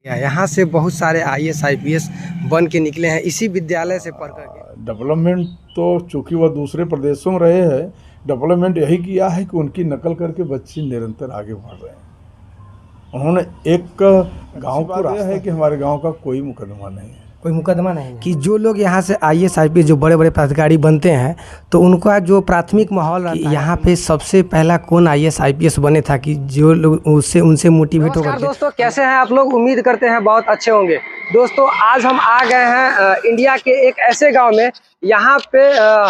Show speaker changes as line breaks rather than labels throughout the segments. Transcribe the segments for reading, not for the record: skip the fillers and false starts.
यहाँ से बहुत सारे आईएएस आईपीएस बन के निकले हैं इसी विद्यालय से पढ़ करके।
डेवलपमेंट तो चूंकि वह दूसरे प्रदेशों में रहे हैं, डेवलपमेंट यही किया है कि उनकी नकल करके बच्चे निरंतर आगे बढ़ रहे हैं। उन्होंने एक गांव को रास्ता है कि हमारे गांव का कोई मुकदमा नहीं है,
कोई मुकदमा नहीं है। कि जो लोग यहाँ से आईएएस आईपीएस जो बड़े बड़े पदाधिकारी बनते हैं तो उनका जो प्राथमिक माहौल रहता है यहाँ पे सबसे पहला कौन आईएएस आईपीएस बने था कि जो लोग उससे उनसे मोटिवेट होकर। दोस्तों कैसे हैं आप लोग, उम्मीद करते हैं बहुत अच्छे होंगे। दोस्तों आज हम आ गए हैं इंडिया के एक ऐसे गांव में, यहाँ पे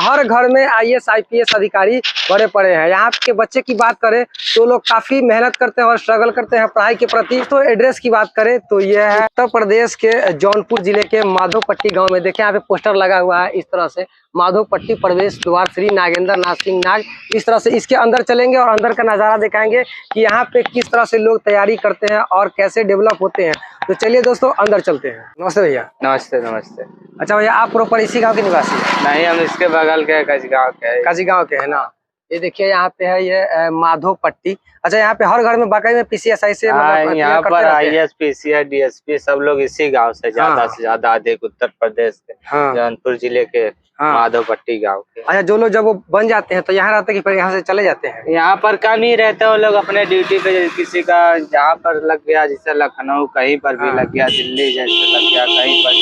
हर घर में आईएएस आईपीएस अधिकारी भरे पड़े हैं। यहाँ के बच्चे की बात करें तो लोग काफी मेहनत करते हैं और स्ट्रगल करते हैं पढ़ाई के प्रति। तो एड्रेस की बात करें तो यह है उत्तर प्रदेश के जौनपुर जिले के माधोपट्टी गांव में। देखिए यहाँ पे पोस्टर लगा हुआ है इस तरह से, माधोपट्टी प्रवेश द्वार श्री नागेंद्र नाथ सिंह नाग। इस तरह से इसके अंदर चलेंगे और अंदर का नज़ारा दिखाएंगे कि यहाँ पे किस तरह से लोग तैयारी करते हैं और कैसे डेवलप होते हैं। तो चलिए दोस्तों अंदर चलते हैं। नमस्ते भैया।
नमस्ते नमस्ते।
अच्छा भैया, आप प्रॉपर इसी गांव के निवासी हैं?
नहीं, हम इसके बगल के काजीगांव के हैं।
काजीगांव के है ना। ये देखिए यहाँ पे है ये माधोपट्टी। अच्छा, यहाँ पे हर घर में बाकायदे में पीसीएसआई से
यहाँ पर आईएएस पीसीआई डीएसपी सब लोग इसी गांव से ज्यादा से ज्यादा अधिक उत्तर प्रदेश के जौनपुर जिले के माधोपट्टी गांव के।
अच्छा, जो लोग जब वो बन जाते हैं तो यहाँ रहते हैं कि फिर यहाँ से चले जाते हैं?
यहाँ पर कम ही रहते हैं वो लोग अपने ड्यूटी पे। किसी का जहाँ पर लग गया, जैसे लखनऊ कहीं पर भी लग गया, दिल्ली जैसे लग गया कहीं पर,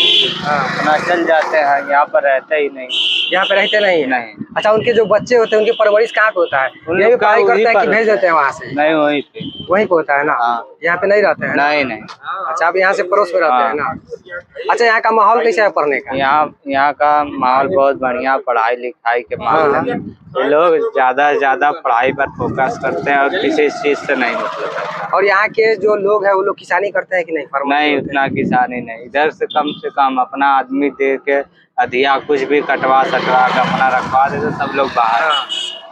अपना चल जाते हैं। यहाँ पर रहते ही नहीं,
यहाँ पे रहते नहीं। अच्छा, उनके जो बच्चे होते हैं उनकी परवरिश कहाँ पे होता है?
उनकी
पढ़ाई करते हैं कि भेज देते हैं वहाँ से?
नहीं, वहीं पे
होता है ना। यहाँ पे नहीं रहते हैं?
नहीं।
अच्छा, आप यहाँ से पड़ोस में रहते हैं ना। अच्छा, यहाँ का माहौल कैसा है पढ़ने का?
यहाँ का माहौल बहुत बढ़िया, पढ़ाई लिखाई के मामले में ये लोग ज्यादा से ज्यादा पढ़ाई पर फोकस करते हैं और किसी चीज से नहीं मतलब है।
और यहाँ के जो लोग हैं वो लोग किसानी करते हैं कि नहीं?
नहीं, उतना किसानी नहीं। इधर से कम अपना आदमी दे के अधिया कुछ भी कटवा सटवा के अपना रखवा देते सब लोग बाहर।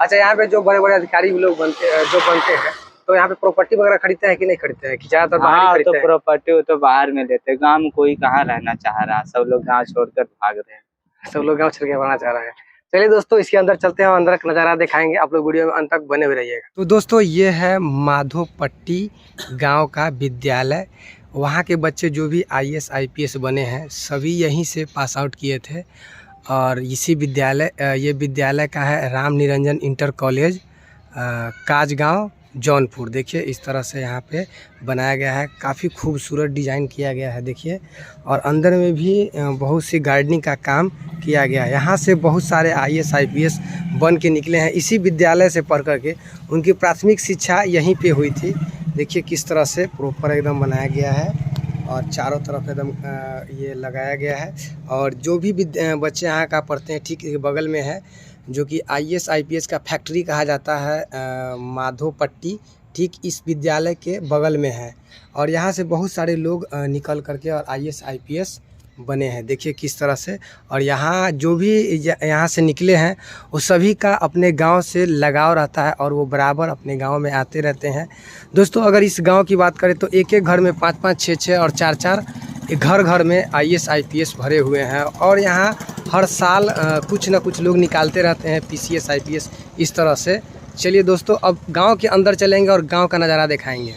अच्छा, यहाँ पे जो बड़े बड़े अधिकारी लोग बनते हैं तो यहाँ पे प्रॉपर्टी वगैरह खरीदते हैं कि नहीं खरीदते हैं? कि ज्यादातर बाहर
तो प्रॉपर्टी वो तो बाहर में लेते हैं। गाँव में कोई कहाँ रहना चाह रहा, सब लोग गाँव छोड़कर भाग रहे हैं।
सब लोग गाँव छोड़ के भागना चाह रहे हैं। चलिए दोस्तों इसके अंदर चलते हैं, अंदर का नज़ारा दिखाएंगे। आप लोग वीडियो में अंत तक बने हुए रहिएगा। तो दोस्तों ये है माधोपट्टी गांव का विद्यालय। वहाँ के बच्चे जो भी आईएएस आईपीएस बने हैं सभी यहीं से पास आउट किए थे। और इसी विद्यालय ये विद्यालय का है राम निरंजन इंटर कॉलेज काजगांव जौनपुर। देखिए इस तरह से यहाँ पे बनाया गया है, काफ़ी खूबसूरत डिज़ाइन किया गया है देखिए। और अंदर में भी बहुत सी गार्डनिंग का काम किया गया है। यहाँ से बहुत सारे आईएएस आईपीएस बन के निकले हैं इसी विद्यालय से पढ़ करके। उनकी प्राथमिक शिक्षा यहीं पे हुई थी। देखिए किस तरह से प्रॉपर एकदम बनाया गया है और चारों तरफ एकदम ये लगाया गया है। और जो भी बच्चे यहाँ का पढ़ते हैं ठीक बगल में है जो कि आईएएस आईपीएस का फैक्ट्री कहा जाता है माधोपट्टी, ठीक इस विद्यालय के बगल में है। और यहाँ से बहुत सारे लोग निकल करके और आईएएस आईपीएस बने हैं। देखिए किस तरह से। और यहाँ जो भी यहाँ से निकले हैं वो सभी का अपने गांव से लगाव रहता है और वो बराबर अपने गांव में आते रहते हैं। दोस्तों अगर इस गांव की बात करें तो एक एक घर में 5-5, 6-6 और 4-4 घर घर में आईएएस आईपीएस भरे हुए हैं। और यहाँ हर साल कुछ न कुछ लोग निकालते रहते हैं पीसीएस आईपीएस इस तरह से। चलिए दोस्तों अब गांव के अंदर चलेंगे और गांव का नज़ारा दिखाएंगे।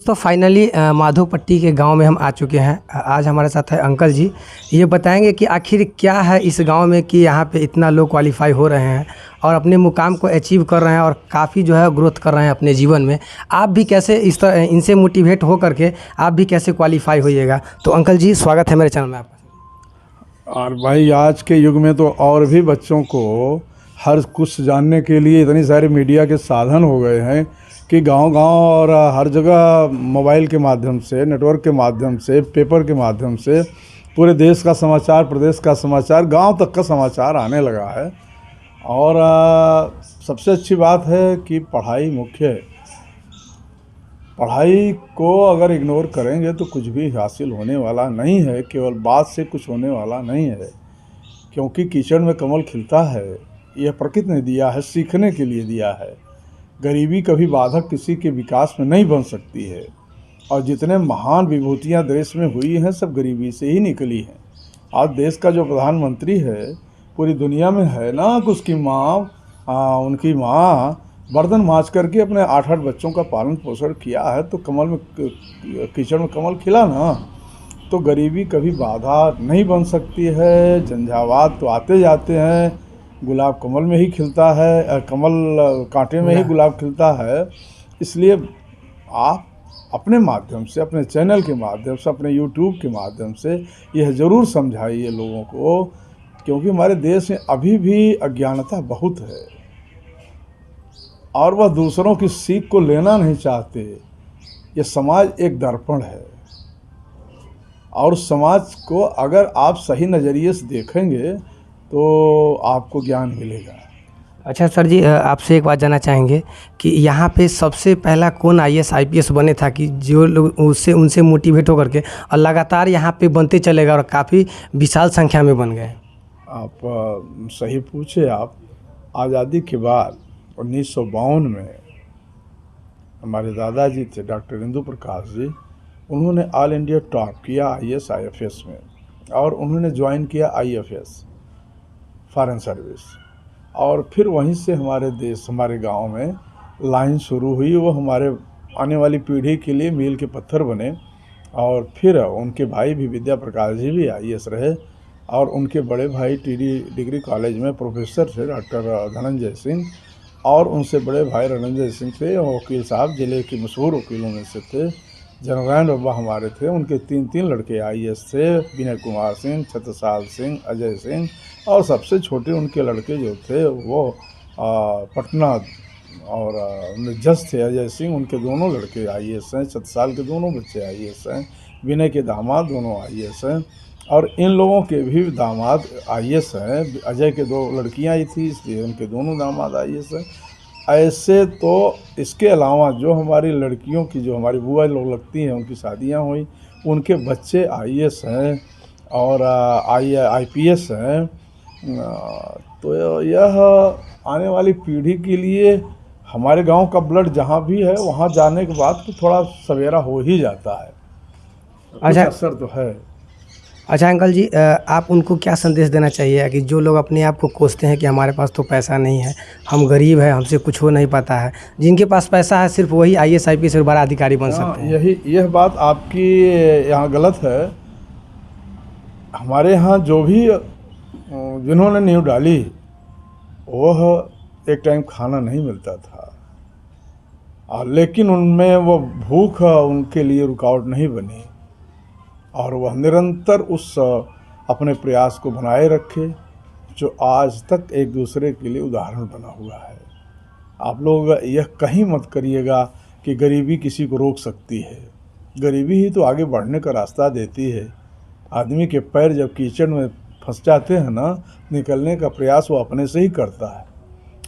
तो फाइनली माधोपट्टी के गांव में हम आ चुके हैं। आज हमारे साथ है अंकल जी, ये बताएंगे कि आखिर क्या है इस गांव में कि यहाँ पे इतना लोग क्वालिफाई हो रहे हैं और अपने मुकाम को अचीव कर रहे हैं और काफ़ी जो है ग्रोथ कर रहे हैं अपने जीवन में। आप भी कैसे इस तरह इनसे मोटिवेट हो करके आप भी कैसे क्वालिफाई होइएगा। तो अंकल जी स्वागत है मेरे चैनल में आपका।
और भाई आज के युग में तो और भी बच्चों को हर कुछ जानने के लिए इतनी सारे मीडिया के साधन हो गए हैं कि गांव-गांव और हर जगह मोबाइल के माध्यम से, नेटवर्क के माध्यम से, पेपर के माध्यम से पूरे देश का समाचार, प्रदेश का समाचार, गांव तक का समाचार आने लगा है। और सबसे अच्छी बात है कि पढ़ाई मुख्य है। पढ़ाई को अगर इग्नोर करेंगे तो कुछ भी हासिल होने वाला नहीं है, केवल बात से कुछ होने वाला नहीं है। क्योंकि कीचड़ में कमल खिलता है, यह प्रकृति ने दिया है, सीखने के लिए दिया है। गरीबी कभी बाधक किसी के विकास में नहीं बन सकती है। और जितने महान विभूतियाँ देश में हुई हैं सब गरीबी से ही निकली हैं। आज देश का जो प्रधानमंत्री है पूरी दुनिया में है ना, उसकी माँ उनकी माँ बर्तन मांज करके अपने 8-8 बच्चों का पालन पोषण किया है, तो कमल में कीचड़ में कमल खिला ना। तो गरीबी कभी बाधा नहीं बन सकती है। झंझावात तो आते जाते हैं, गुलाब कमल में ही खिलता है, कमल कांटे में ही गुलाब खिलता है। इसलिए आप अपने माध्यम से, अपने चैनल के माध्यम से, अपने यूट्यूब के माध्यम से यह ज़रूर समझाइए लोगों को, क्योंकि हमारे देश में अभी भी अज्ञानता बहुत है और वह दूसरों की सीख को लेना नहीं चाहते। यह समाज एक दर्पण है और समाज को अगर आप सही नज़रिए से देखेंगे तो आपको ज्ञान मिलेगा।
अच्छा सर जी, आपसे एक बात जानना चाहेंगे कि यहाँ पे सबसे पहला कौन IAS IPS बने था कि जो लोग उनसे मोटिवेट होकर के और लगातार यहाँ पे बनते चलेगा और काफ़ी विशाल संख्या में बन गए?
आप सही पूछे। आप आज़ादी के बाद 1952 में हमारे दादाजी थे डॉक्टर इंदु प्रकाश जी, उन्होंने ऑल इंडिया टॉप किया IAS IFS में और उन्होंने ज्वाइन किया IFS फॉरेन सर्विस। और फिर वहीं से हमारे देश, हमारे गांव में लाइन शुरू हुई। वो हमारे आने वाली पीढ़ी के लिए मील के पत्थर बने। और फिर उनके भाई भी विद्या प्रकाश जी भी IAS रहे और उनके बड़े भाई TD डिग्री कॉलेज में प्रोफेसर थे डॉक्टर धनंजय सिंह, और उनसे बड़े भाई रणंजय सिंह थे, वकील साहब जिले के मशहूर वकीलों में से थे। जनरैन बाबा हमारे थे, उनके 3 लड़के IAS थे, विनय कुमार सिंह, छत्रसाल सिंह, अजय सिंह, और सबसे छोटे उनके लड़के जो थे वो पटना और जज थे अजय सिंह, उनके दोनों लड़के IAS हैं। छत्रसाल के दोनों बच्चे IAS हैं, विनय के दामाद दोनों IAS हैं, और इन लोगों के भी दामाद IAS हैं। अजय के 2 लड़कियां ही थी, इसलिए उनके दोनों दामाद IAS हैं। ऐसे तो इसके अलावा जो हमारी लड़कियों की, जो हमारी बुआ लोग लगती हैं, उनकी शादियां हुई, उनके बच्चे IAS हैं और IPS हैं। तो यह आने वाली पीढ़ी के लिए हमारे गांव का ब्लड जहां भी है वहां जाने के बाद तो थोड़ा सवेरा हो ही जाता है।
अच्छा,
असर तो है।
अच्छा अंकल जी, आप उनको क्या संदेश देना चाहिए कि जो लोग अपने आप को कोसते हैं कि हमारे पास तो पैसा नहीं है, हम गरीब हैं, हमसे कुछ हो नहीं पाता है, जिनके पास पैसा है सिर्फ वही IAS IPS और बड़ा अधिकारी बन सकते हैं?
यह बात आपकी यहाँ गलत है। हमारे यहाँ जो भी जिन्होंने नींव डाली, वह एक टाइम खाना नहीं मिलता था, लेकिन उनमें वो भूख उनके लिए रुकावट नहीं बनी और वह निरंतर उस अपने प्रयास को बनाए रखे, जो आज तक एक दूसरे के लिए उदाहरण बना हुआ है। आप लोग यह कहीं मत करिएगा कि गरीबी किसी को रोक सकती है। गरीबी ही तो आगे बढ़ने का रास्ता देती है। आदमी के पैर जब कीचड़ में फंस जाते हैं ना, निकलने का प्रयास वो अपने से ही करता है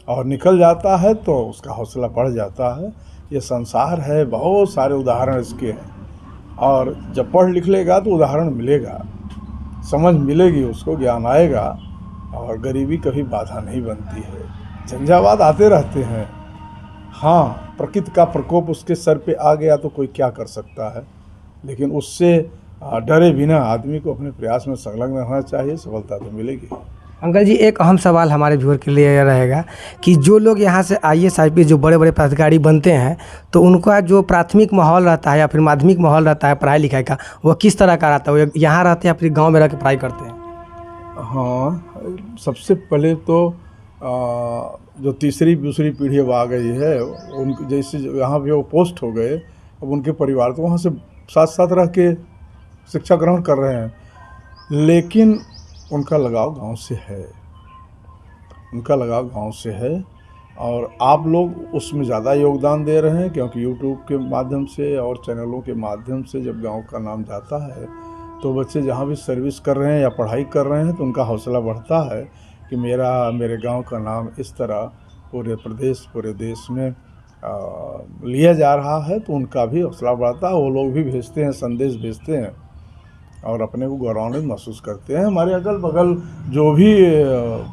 और निकल जाता है तो उसका हौसला बढ़ जाता है। ये संसार है, बहुत सारे उदाहरण इसके हैं, और जब पढ़ लिख लेगा तो उदाहरण मिलेगा, समझ मिलेगी, उसको ज्ञान आएगा और गरीबी कभी बाधा नहीं बनती है। झंझावात आते रहते हैं। हाँ, प्रकृति का प्रकोप उसके सर पे आ गया तो कोई क्या कर सकता है, लेकिन उससे डरे बिना आदमी को अपने प्रयास में संलग्न रहना चाहिए, सफलता तो मिलेगी।
अंकल जी, एक अहम सवाल हमारे व्यूअर के लिए यह रहेगा कि जो लोग यहाँ से IAS IPS जो बड़े बड़े पदाधिकारी बनते हैं, तो उनका जो प्राथमिक माहौल रहता है या फिर माध्यमिक माहौल रहता है पढ़ाई लिखाई का, वह किस तरह का रहता है? वो यहाँ रहते हैं या फिर गाँव में रह के पढ़ाई करते हैं?
हाँ, सबसे पहले तो जो तीसरी दूसरी पीढ़ी अब आ गई है, उनके जैसे यहाँ भी वो पोस्ट हो गए, अब उनके परिवार तो वहाँ से साथ साथ रह के शिक्षा ग्रहण कर रहे हैं, लेकिन उनका लगाव गांव से है, उनका लगाव गांव से है। और आप लोग उसमें ज़्यादा योगदान दे रहे हैं, क्योंकि यूट्यूब के माध्यम से और चैनलों के माध्यम से जब गांव का नाम जाता है तो बच्चे जहां भी सर्विस कर रहे हैं या पढ़ाई कर रहे हैं तो उनका हौसला बढ़ता है कि मेरे गांव का नाम इस तरह पूरे प्रदेश, पूरे देश में लिया जा रहा है, तो उनका भी हौसला बढ़ता है। वो लोग भी भेजते हैं, संदेश भेजते हैं और अपने को गौरवान्वित महसूस करते हैं। हमारे अगल बगल जो भी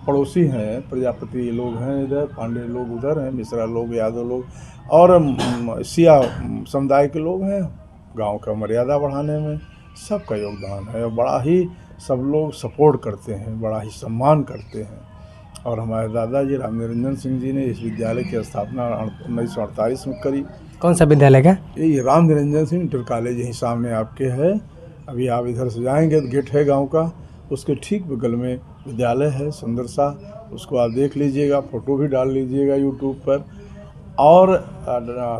पड़ोसी हैं, प्रजापति लोग हैं इधर, पांडे लोग उधर हैं, मिश्रा लोग, यादव लोग और सिया समुदाय के लोग हैं, गांव का मर्यादा बढ़ाने में सबका योगदान है। बड़ा ही सब लोग सपोर्ट करते हैं, बड़ा ही सम्मान करते हैं और हमारे दादाजी राम निरंजन सिंह जी ने इस विद्यालय की स्थापना 1948 में करी।
कौन सा विद्यालय का?
ये राम निरंजन सिंह इंटर कॉलेज यहीं सामने आपके है। अभी आप इधर से जाएंगे तो गेट है गांव का, उसके ठीक बगल में विद्यालय है सुंदर सा, उसको आप देख लीजिएगा, फ़ोटो भी डाल लीजिएगा यूट्यूब पर। और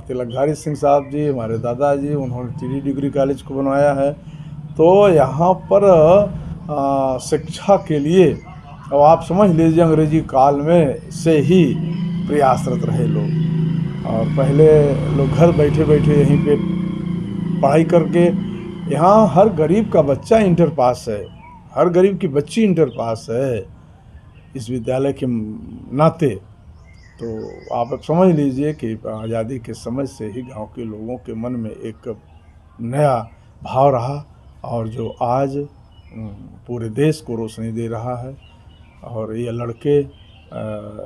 तिलकधारी सिंह साहब जी हमारे दादाजी, उन्होंने टीडी डिग्री कॉलेज को बनवाया है। तो यहाँ पर शिक्षा के लिए अब आप समझ लीजिए अंग्रेजी काल में से ही प्रयासरत रहे लोग, और पहले लोग घर बैठे बैठे यहीं पे पढ़ाई करके, यहाँ हर गरीब का बच्चा इंटर पास है, हर गरीब की बच्ची इंटर पास है इस विद्यालय के नाते। तो आप समझ लीजिए कि आज़ादी के समय से ही गांव के लोगों के मन में एक नया भाव रहा, और जो आज पूरे देश को रोशनी दे रहा है। और ये लड़के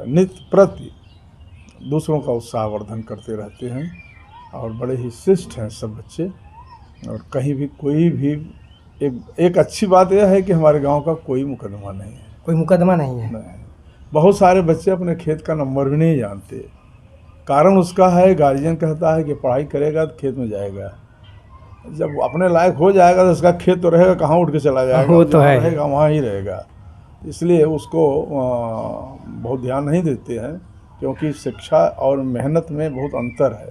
नित्य प्रति दूसरों का उत्साहवर्धन करते रहते हैं, और बड़े ही शिष्ट हैं सब बच्चे। और कहीं भी कोई भी एक अच्छी बात यह है कि हमारे गांव का कोई मुकदमा नहीं है।
कोई मुकदमा नहीं है?
नहीं। बहुत सारे बच्चे अपने खेत का नंबर भी नहीं जानते। कारण उसका है, गार्जियन कहता है कि पढ़ाई करेगा तो खेत में जाएगा, जब अपने लायक हो जाएगा तो उसका खेत तो रहेगा, कहाँ उठ के चला जाएगा,
वो तो है,
रहेगा वहाँ ही रहेगा। इसलिए उसको बहुत ध्यान नहीं देते हैं, क्योंकि शिक्षा और मेहनत में बहुत अंतर है।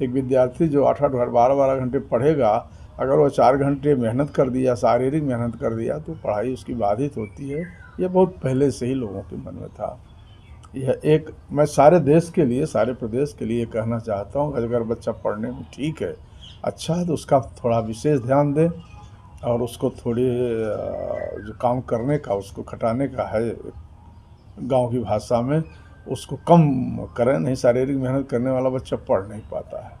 एक विद्यार्थी जो 8-8 12-12 घंटे पढ़ेगा, अगर वो 4 घंटे मेहनत कर दिया, शारीरिक मेहनत कर दिया, तो पढ़ाई उसकी बाधित होती है। यह बहुत पहले से ही लोगों के मन में था। यह एक मैं सारे देश के लिए, सारे प्रदेश के लिए कहना चाहता हूँ कि अगर बच्चा पढ़ने में ठीक है, अच्छा है, तो उसका थोड़ा विशेष ध्यान दें, और उसको थोड़ी जो काम करने का, उसको खटाने का है गांव की भाषा में, उसको कम करें। नहीं, शारीरिक मेहनत करने वाला बच्चा पढ़ नहीं पाता है।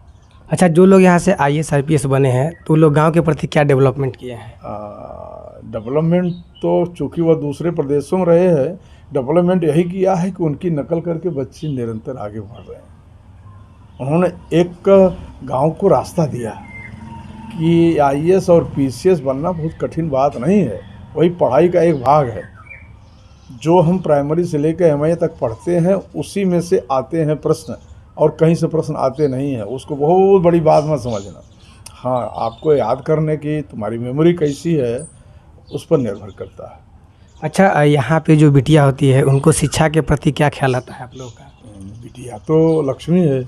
अच्छा, जो लोग यहाँ से IAS IPS बने हैं, तो लोग गांव के प्रति क्या डेवलपमेंट किए हैं?
डेवलपमेंट तो चूँकि वह दूसरे प्रदेशों में रहे हैं, डेवलपमेंट यही किया है कि उनकी नकल करके बच्चे निरंतर आगे बढ़ रहे हैं। उन्होंने एक गांव को रास्ता दिया कि IAS और PCS बनना बहुत कठिन बात नहीं है, वही पढ़ाई का एक भाग है। जो हम प्राइमरी से लेकर MA तक पढ़ते हैं, उसी में से आते हैं प्रश्न, और कहीं से प्रश्न आते नहीं हैं। उसको बहुत बड़ी बात मत समझना। हाँ, आपको याद करने की तुम्हारी मेमोरी कैसी है, उस पर निर्भर करता है।
अच्छा, यहाँ पे जो बिटिया होती है, उनको शिक्षा के प्रति क्या ख्याल आता है आप लोगों का?
बिटिया तो लक्ष्मी है,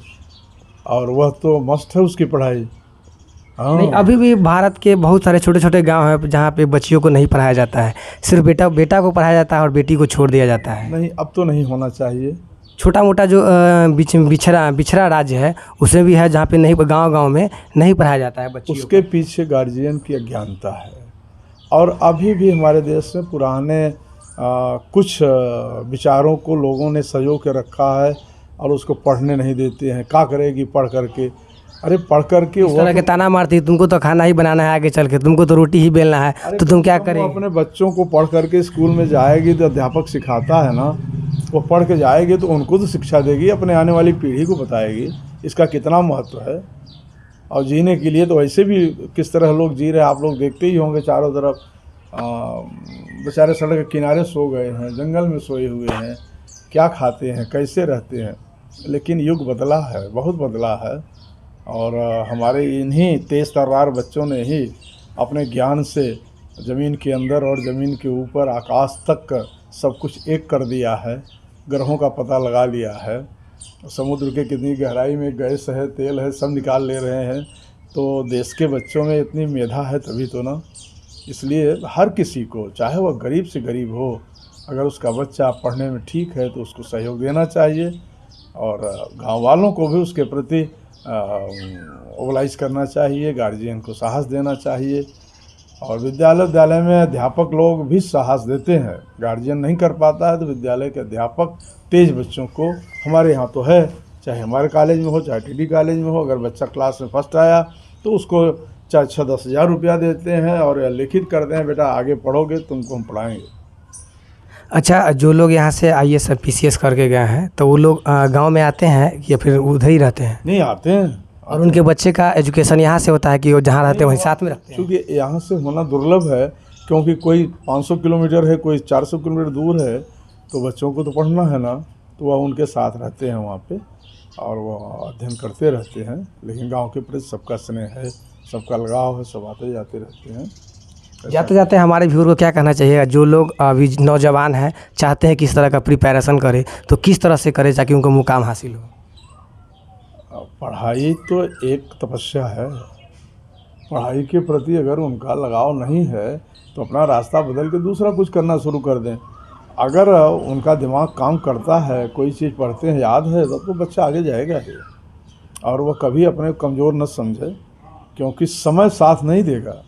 और वह तो मस्त है उसकी पढ़ाई। हाँ।
नहीं, अभी भी भारत के बहुत सारे छोटे छोटे गांव हैं जहाँ पे बच्चियों को नहीं पढ़ाया जाता है, सिर्फ बेटा को पढ़ाया जाता है और बेटी को छोड़ दिया जाता है।
नहीं, अब तो नहीं होना चाहिए।
छोटा मोटा जो बिछड़ा राज्य है, उसमें भी है जहाँ पे नहीं, गांव में नहीं पढ़ाया जाता है बच्चियों
उसके पीछे गार्जियन की अज्ञानता है। और अभी भी हमारे देश में पुराने कुछ विचारों को लोगों ने सजो के रखा है, और उसको पढ़ने नहीं देते हैं। क्या करेगी पढ़ करके? अरे पढ़ करके
इस तरह के ताना मारती, तुमको तो खाना ही बनाना है आगे चल के, तुमको तो रोटी ही बेलना है, तो तुम क्या करेगी?
अपने बच्चों को पढ़ करके स्कूल में जाएगी तो अध्यापक सिखाता है ना, वो पढ़ के जाएगी तो उनको तो शिक्षा देगी, अपने आने वाली पीढ़ी को बताएगी इसका कितना महत्व है। और जीने के लिए तो वैसे भी किस तरह लोग जी रहे हैं, आप लोग देखते ही होंगे। चारों तरफ बेचारे सड़क के किनारे सो गए हैं, जंगल में सोए हुए हैं, क्या खाते हैं, कैसे रहते हैं। लेकिन युग बदला है, बहुत बदला है, और हमारे इन्हीं तेज तर्रार बच्चों ने ही अपने ज्ञान से ज़मीन के अंदर और ज़मीन के ऊपर आकाश तक सब कुछ एक कर दिया है। ग्रहों का पता लगा लिया है, समुद्र के कितनी गहराई में गैस है, तेल है, सब निकाल ले रहे हैं। तो देश के बच्चों में इतनी मेधा है तभी तो ना। इसलिए हर किसी को, चाहे वह गरीब से गरीब हो, अगर उसका बच्चा पढ़ने में ठीक है तो उसको सहयोग देना चाहिए, और गांव वालों को भी उसके प्रति ओबलाइज करना चाहिए, गार्जियन को साहस देना चाहिए। और विद्यालय में अध्यापक लोग भी साहस देते हैं। गार्जियन नहीं कर पाता है तो विद्यालय के अध्यापक तेज बच्चों को, हमारे यहाँ तो है, चाहे हमारे कॉलेज में हो चाहे टीडी कॉलेज में हो, अगर बच्चा क्लास में फर्स्ट आया तो उसको 4-10 हज़ार रुपया देते हैं, और लिखित करते हैं, बेटा आगे पढ़ोगे तुमको हम पढ़ाएंगे।
अच्छा, जो लोग यहाँ से IAS और PCS करके गए हैं, तो वो लोग गांव में आते हैं या फिर उधर ही रहते हैं?
नहीं, आते हैं।
और उनके बच्चे का एजुकेशन यहाँ से होता है कि वो जहाँ रहते हैं वहीं साथ में रखते हैं?
क्योंकि यहाँ से होना दुर्लभ है, क्योंकि कोई 500 किलोमीटर है, कोई 400 किलोमीटर दूर है, तो बच्चों को तो पढ़ना है ना, तो वह उनके साथ रहते हैं वहाँ पे और वह अध्ययन करते रहते हैं। लेकिन गांव के प्रति सबका स्नेह है, सबका लगाव है, सब आते जाते रहते हैं।
जाते जाते हमारे व्यूअर को क्या कहना चाहिएगा, जो लोग अभी नौजवान हैं चाहते हैं किस तरह का प्रिपरेशन करें, तो किस तरह से करें ताकि उनको मुकाम हासिल हो?
पढ़ाई तो एक तपस्या है। पढ़ाई के प्रति अगर उनका लगाव नहीं है तो अपना रास्ता बदल के दूसरा कुछ करना शुरू कर दें। अगर उनका दिमाग काम करता है, कोई चीज़ पढ़ते हैं याद है, तब तो बच्चा आगे जाएगा ही। और वह कभी अपने कमज़ोर न समझे, क्योंकि समय साथ नहीं देगा,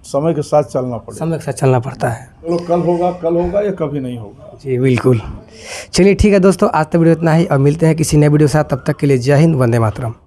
समय के साथ चलना पड़ेगा।
समय के साथ चलना पड़ता है।
चलो कल होगा या कभी नहीं होगा।
जी बिल्कुल। चलिए ठीक है दोस्तों, आज तक वीडियो इतना ही और मिलते हैं किसी नए वीडियो के साथ। तब तक के लिए जय हिंद, वंदे मातरम।